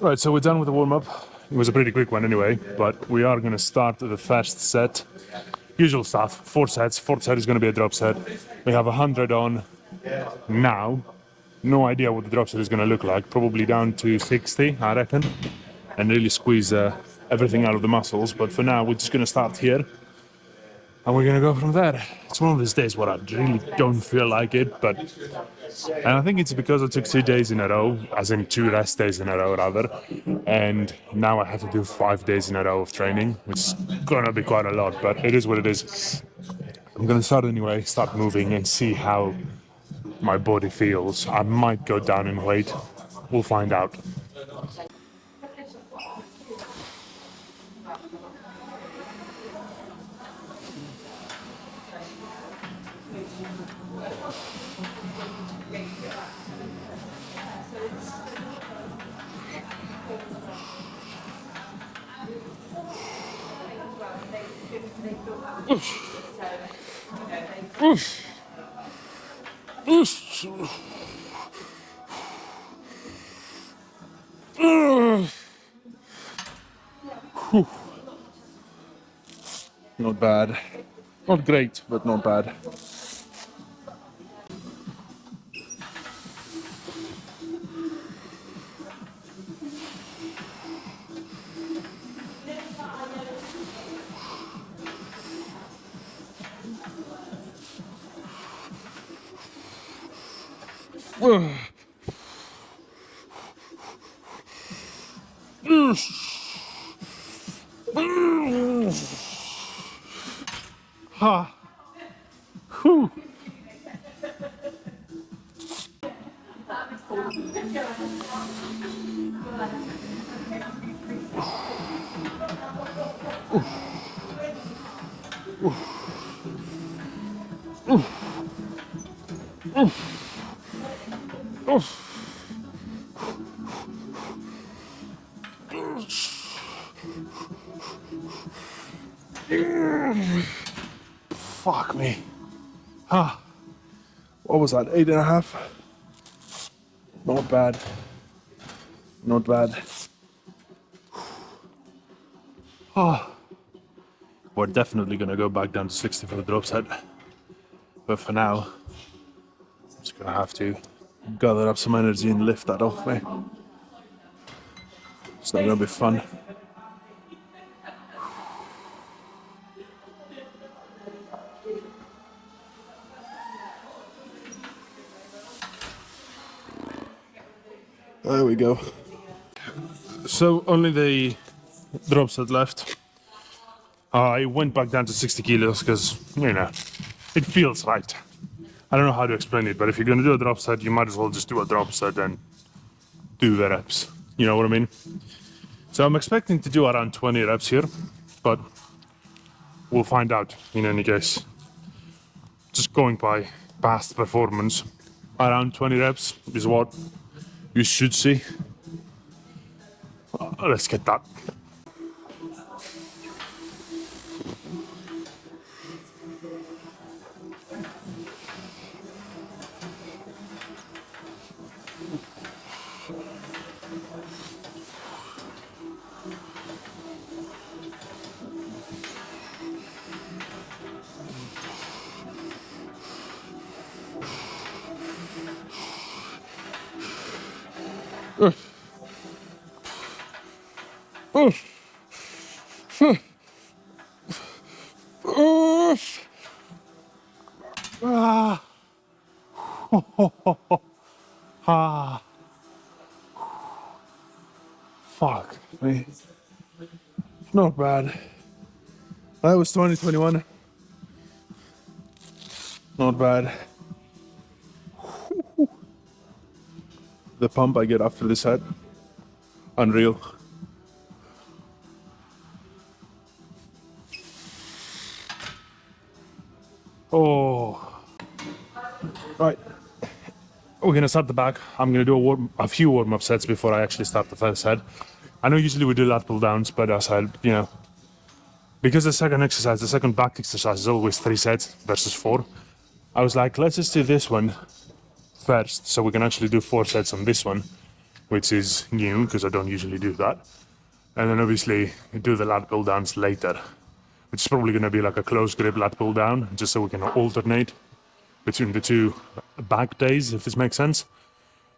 Right, so we're done with the warm-up. It was a pretty quick one anyway, but we are going to start the first set. Usual stuff, 4 sets. Fourth set is going to be a drop set. We have 100 on now. No idea what the drop set is going to look like. Probably down to 60, I reckon. And really squeeze everything out of the muscles. But for now, we're just going to start here. And we're going to go from there. It's one of these days where I really don't feel like it, but... And I think it's because I took 2 days in a row, as in 2 rest days in a row, rather. And now I have to do 5 days in a row of training, which is going to be quite a lot, but it is what it is. I'm going to start anyway, start moving and see how my body feels. I might go down in weight. We'll find out. Not bad. Not great, but not bad. Ha. Whew. Fuck me. Huh. What was that? 8.5? Not bad. Not bad. Oh. We're definitely gonna go back down to 60 for the drop set. But for now, I'm just gonna have to gather up some energy and lift that off me. It's not gonna be fun. There we go. So only the drop set left. I went back down to 60 kilos because, you know, it feels right. I don't know how to explain it, but if you're gonna do a drop set, you might as well just do a drop set and do the reps. You know what I mean? So I'm expecting to do around 20 reps here, but we'll find out in any case. Just going by past performance, Around 20 reps is what you should see. Let's get that. Fuck me. Not bad. That was 2021. Not bad. The pump I get after this set, unreal. Oh, right. We're gonna start the back. I'm gonna do a few warm-up sets before I actually start the first set. I know usually we do lat pull downs, but as I, because the second exercise, the second back exercise is always 3 sets versus 4. I was like, let's just do this one first, so we can actually do 4 sets on this one, which is new because I don't usually do that. And then obviously do the lat pull downs later, which is probably gonna be like a close grip lat pull down, just so we can alternate between the 2 back days, if this makes sense.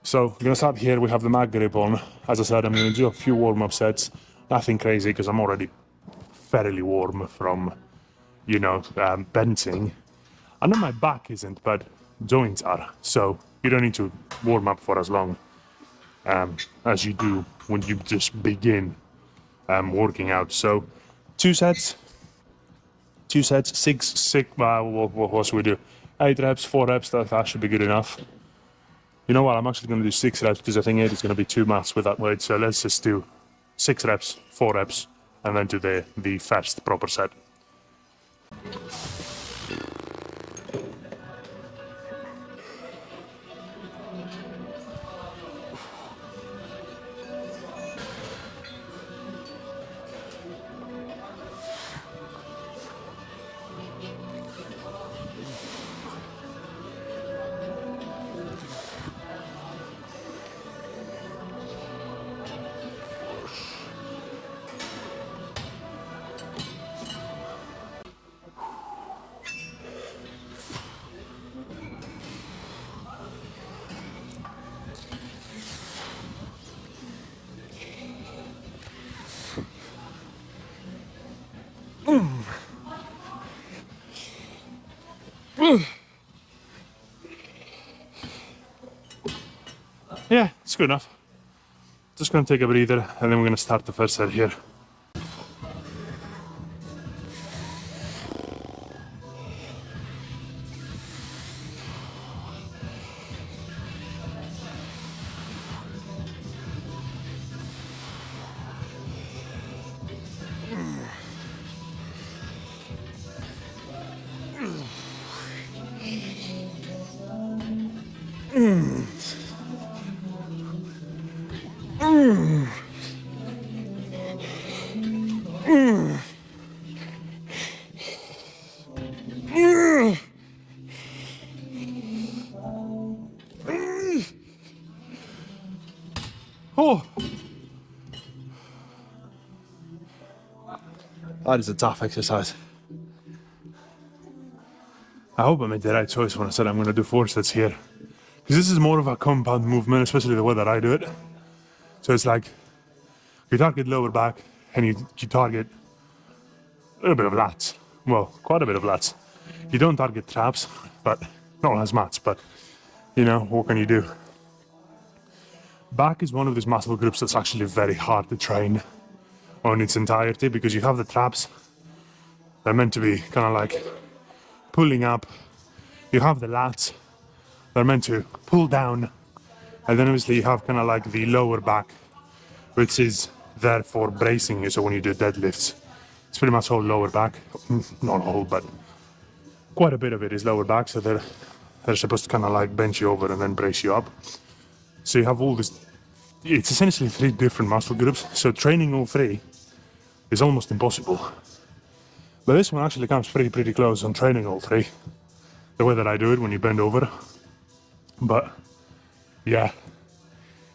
So we're gonna start here. We have the mag grip on. As I said, I'm gonna do a few warm-up sets. Nothing crazy because I'm already fairly warm from, benching. I know my back isn't, but joints are. So you don't need to warm up for as long as you do when you just begin working out. So 2 sets, 6. What should we do? 8 reps, 4 reps. That should be good enough. You know what? I'm actually going to do 6 reps because I think 8 is going to be too much with that weight. So let's just do 6 reps, 4 reps, and then do the first proper set. Yeah, it's good enough. Just going to take a breather and then we're going to start the first set here. Oh, that is a tough exercise. I hope I made the right choice when I said I'm going to do 4 sets here. Because this is more of a compound movement, especially the way that I do it. So it's like you target lower back and you target a little bit of lats. Well, quite a bit of lats. You don't target traps, but not as much. But, what can you do? Back is one of these muscle groups that's actually very hard to train on its entirety because you have the traps. They're meant to be kind of like pulling up. You have the lats. They're meant to pull down. And then obviously you have kind of like the lower back, which is there for bracing you. So when you do deadlifts, it's pretty much all lower back. Not all, but quite a bit of it is lower back. So they're They're supposed to kind of like bench you over and then brace you up. So you have all this, it's essentially 3 different muscle groups. So training all 3 is almost impossible. But this one actually comes pretty close on training all 3. The way that I do it when you bend over. But yeah,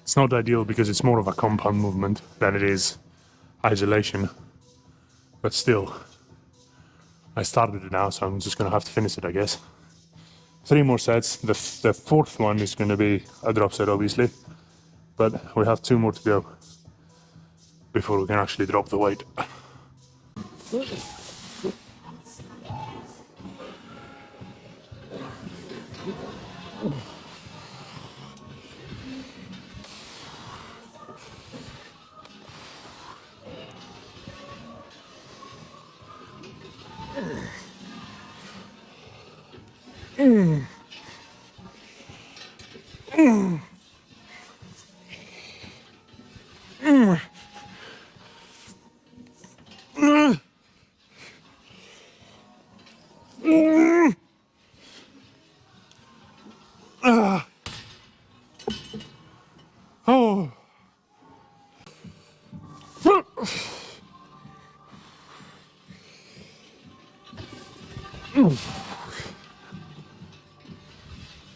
it's not ideal because it's more of a compound movement than it is isolation. But still, I started it now, so I'm just gonna have to finish it, I guess. 3 more sets. The 4th one is gonna be a drop set, obviously. But we have 2 more to go before we can actually drop the weight.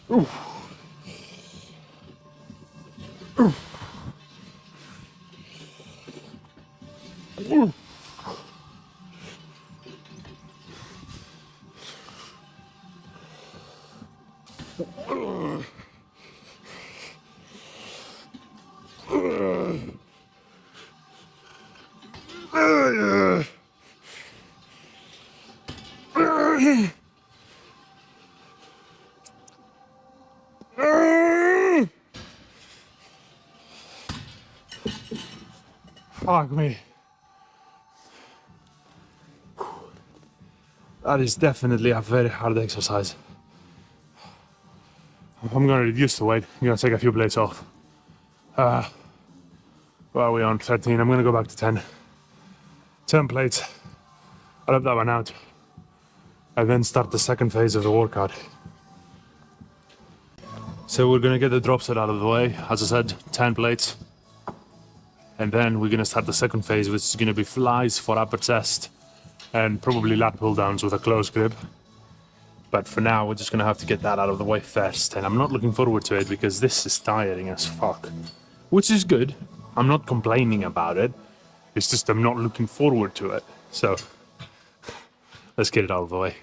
Oh. Fuck me. That is definitely a very hard exercise. I'm gonna reduce the weight. I'm gonna take a few plates off. What are we on? 13. I'm gonna go back to 10. 10 plates. I'll have that one out. And then start the second phase of the workout. So we're gonna get the drop set out of the way. As I said, 10 plates. And then we're gonna start the second phase, which is gonna be flies for upper chest and probably lat pull downs with a close grip. But for now, we're just gonna have to get that out of the way first. And I'm not looking forward to it because this is tiring as fuck. Which is good. I'm not complaining about it. It's just I'm not looking forward to it. So let's get it out of the way.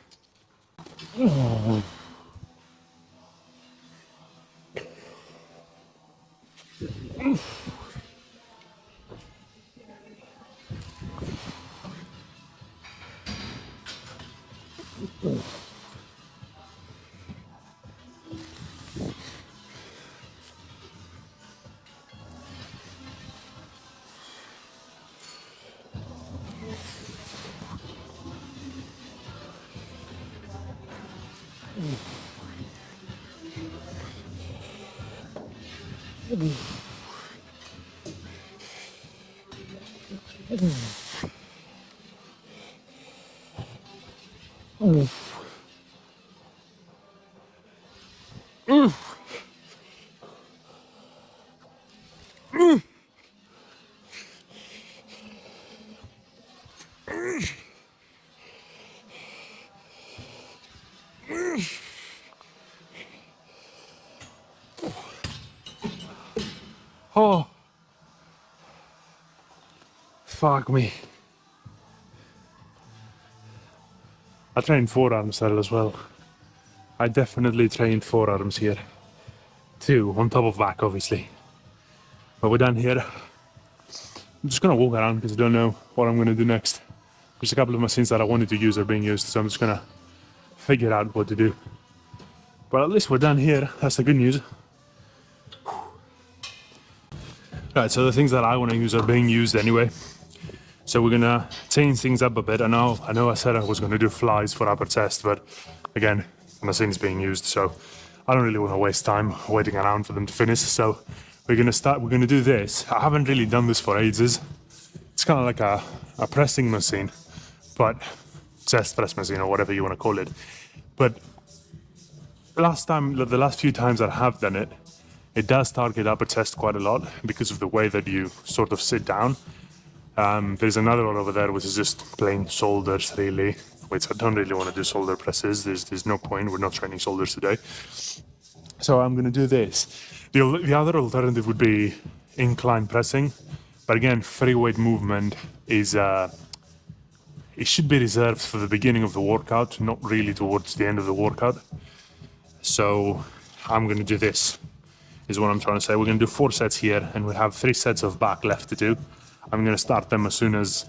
Oh, fuck me. I trained forearms there as well. I definitely trained forearms here. 2 on top of back, obviously. But we're done here. I'm just gonna walk around because I don't know what I'm gonna do next. There's a couple of machines that I wanted to use are being used, so I'm just gonna figure out what to do. But at least we're done here. That's the good news. Right, so the things that I want to use are being used anyway. So we're gonna change things up a bit. I know I said I was gonna do flies for upper chest, but again, the machine's being used, so I don't really want to waste time waiting around for them to finish. So we're gonna do this. I haven't really done this for ages. It's kind of like a pressing machine, but chest press machine or whatever you want to call it. But the last few times I have done it, it does target upper chest quite a lot because of the way that you sort of sit down. There's another one over there which is just plain shoulders, really, which I don't really want to do shoulder presses. There's no point. We're not training shoulders today. So I'm going to do this. The other alternative would be incline pressing, but again, free weight movement is it should be reserved for the beginning of the workout, not really towards the end of the workout. So I'm going to do this, is what I'm trying to say. We're going to do 4 sets here, and we have 3 sets of back left to do. I'm going to start them as soon as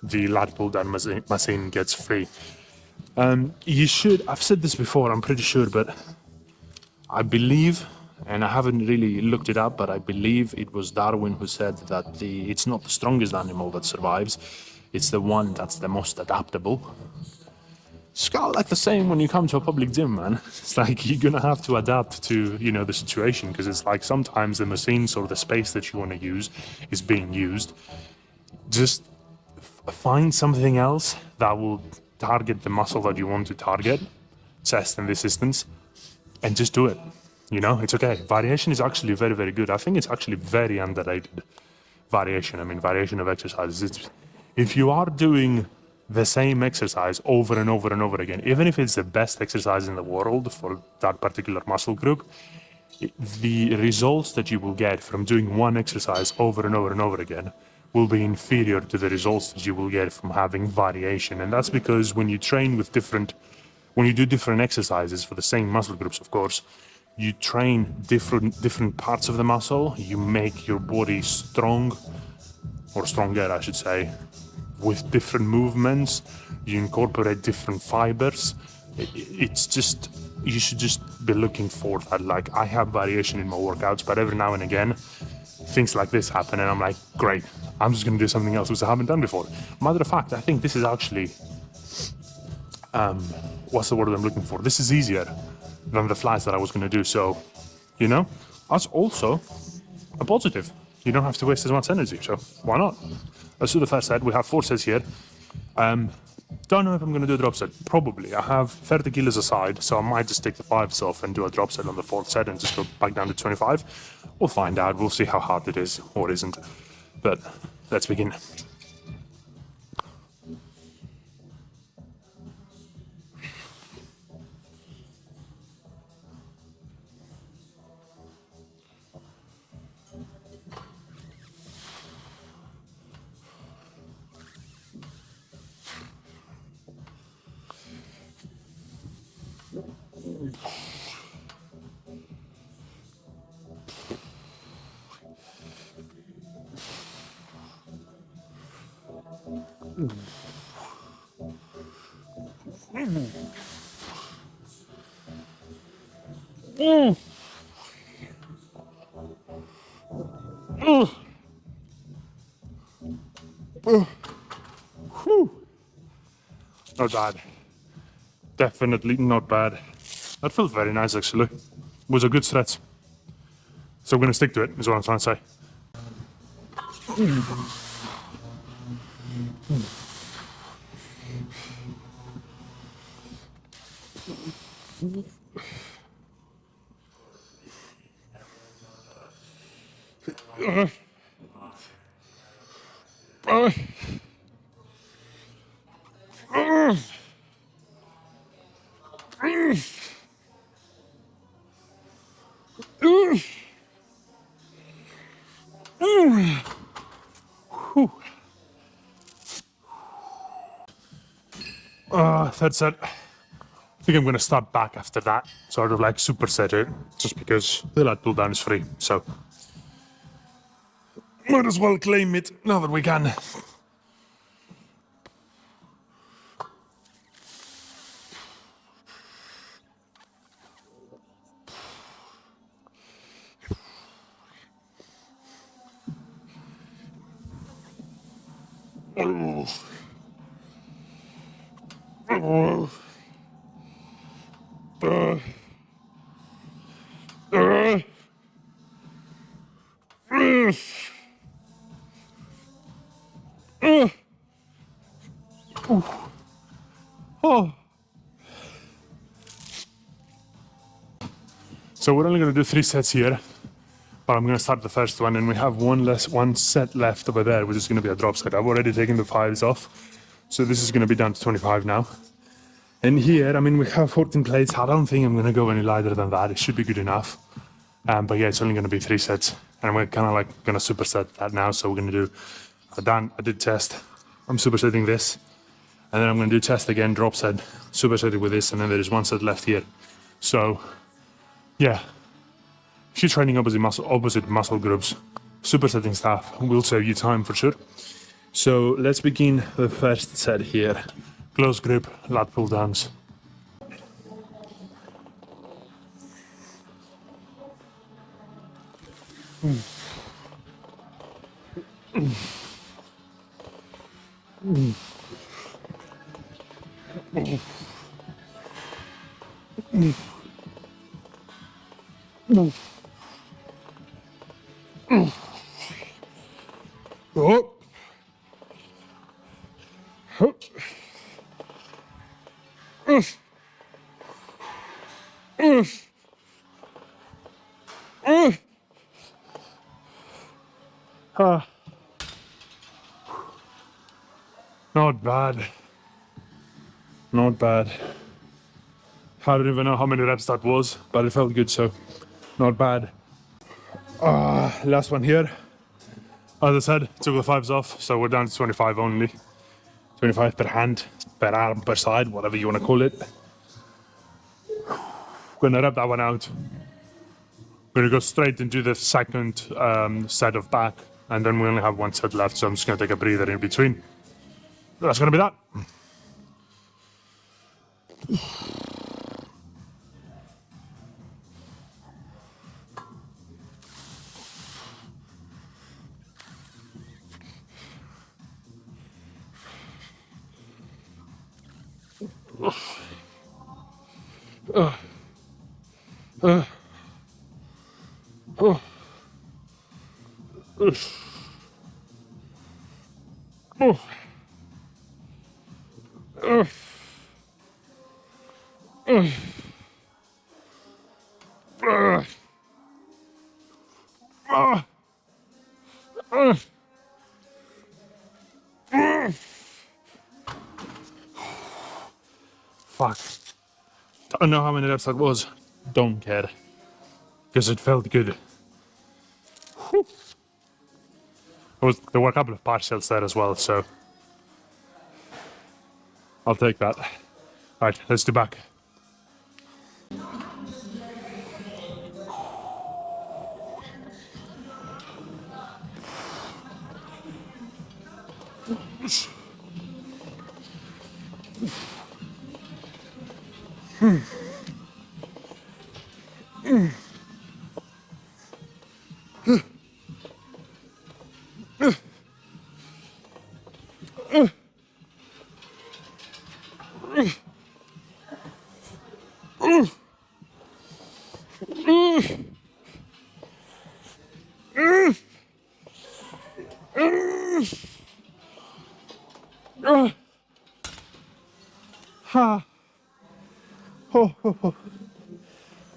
the lat pull down machine gets free. You should, I've said this before, I'm pretty sure, but I believe, and I haven't really looked it up, but I believe it was Darwin who said that it's not the strongest animal that survives, it's the one that's the most adaptable. It's kind of like the same when you come to a public gym, man. It's like you're gonna have to adapt to, the situation, because it's like sometimes the machines or the space that you want to use is being used. Just find something else that will target the muscle that you want to target, chest in this instance, and just do it. It's okay. Variation is actually very, very good. I think it's actually very underrated. Variation of exercises. If you are doing the same exercise over and over and over again, even if it's the best exercise in the world for that particular muscle group, the results that you will get from doing one exercise over and over and over again will be inferior to the results that you will get from having variation. And that's because when you do different exercises for the same muscle groups, of course, you train different parts of the muscle. You make your body strong, or stronger, I should say, with different movements. You incorporate different fibers. It's just, you should just be looking for that. Like, I have variation in my workouts, but every now and again, things like this happen, and I'm like, great, I'm just going to do something else which I haven't done before. Matter of fact, I think this is actually, what's the word I'm looking for? This is easier than the flies that I was going to do. So, that's also a positive. You don't have to waste as much energy, so why not? Let's do the first set. We have 4 sets here. Don't know if I'm going to do a drop set. Probably. I have 30 kilos aside, so I might just take the 5s off and do a drop set on the 4th set and just go back down to 25. We'll find out. We'll see how hard it is or isn't. But let's begin. Not bad. Definitely not bad. That felt very nice, actually. It was a good stretch. So I'm going to stick to it, is what I'm trying to say. Third set. I think I'm going to start back after that, sort of like superset it, just because the lat pull down is free. So might as well claim it now that we can. Oh. So we're only gonna do 3 sets here, but I'm gonna start the first one, and we have one set left over there, which is gonna be a drop set. I've already taken the 5s off, so this is gonna be down to 25 now. And here, I mean, we have 14 plates. I don't think I'm gonna go any lighter than that. It should be good enough. But yeah, it's only gonna be 3 sets, and we're kind of like gonna superset that now. So we're gonna do I did chest. I'm supersetting this, and then I'm gonna do chest again, drop set, superset it with this, and then there's 1 set left here. So yeah, if you're training opposite muscle groups, supersetting stuff will save you time for sure. So let's begin the first set here. Close grip, lat pull downs. Oh. Not bad. Not bad. I don't even know how many reps that was, but it felt good, so not bad. Last one here. As I said, took the 5s off, so we're down to 25 only. 25 per hand, per arm, per side, whatever you want to call it. Gonna rep that one out. Gonna go straight into the second set of back, and then we only have 1 set left, so I'm just gonna take a breather in between. That's gonna be that. Fuck. Don't know how many reps that was. Don't care. Because it felt good. There were a couple of partials there as well, so I'll take that. Alright, let's do back.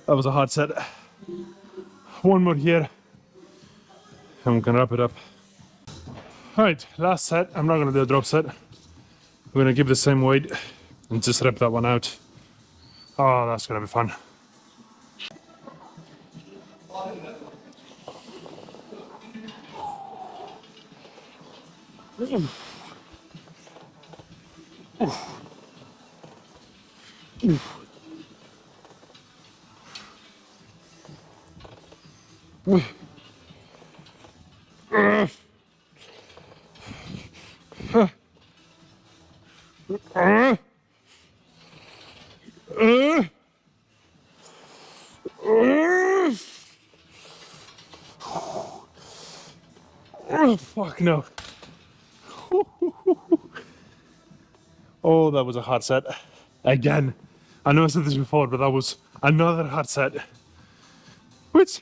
That was a hard set. One more here. I'm gonna wrap it up. Alright, last set. I'm not gonna do a drop set. I'm gonna give the same weight and just rep that one out. Oh, that's gonna be fun. Oh, fuck no. Oh, that was a hard set. Again. I know I said this before, but that was another hard set. Which,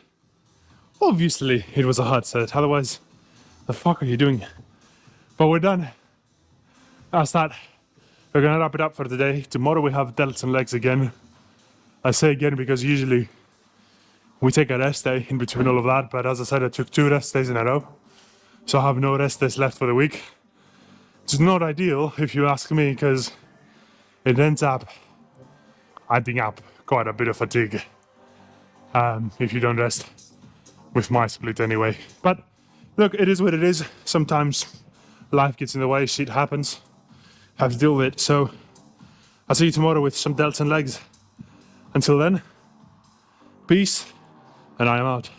obviously, it was a hard set. Otherwise, the fuck are you doing? But we're done. That's that. We're gonna wrap it up for today. Tomorrow we have delts and legs again. I say again because usually we take a rest day in between all of that. But as I said, I took 2 rest days in a row, so I have no rest days left for the week. It's not ideal if you ask me, because it ends up adding up quite a bit of fatigue if you don't rest, with my split anyway. But look, it is what it is. Sometimes life gets in the way, shit happens, have to deal with it. So I'll see you tomorrow with some delts and legs. Until then, peace, and I am out.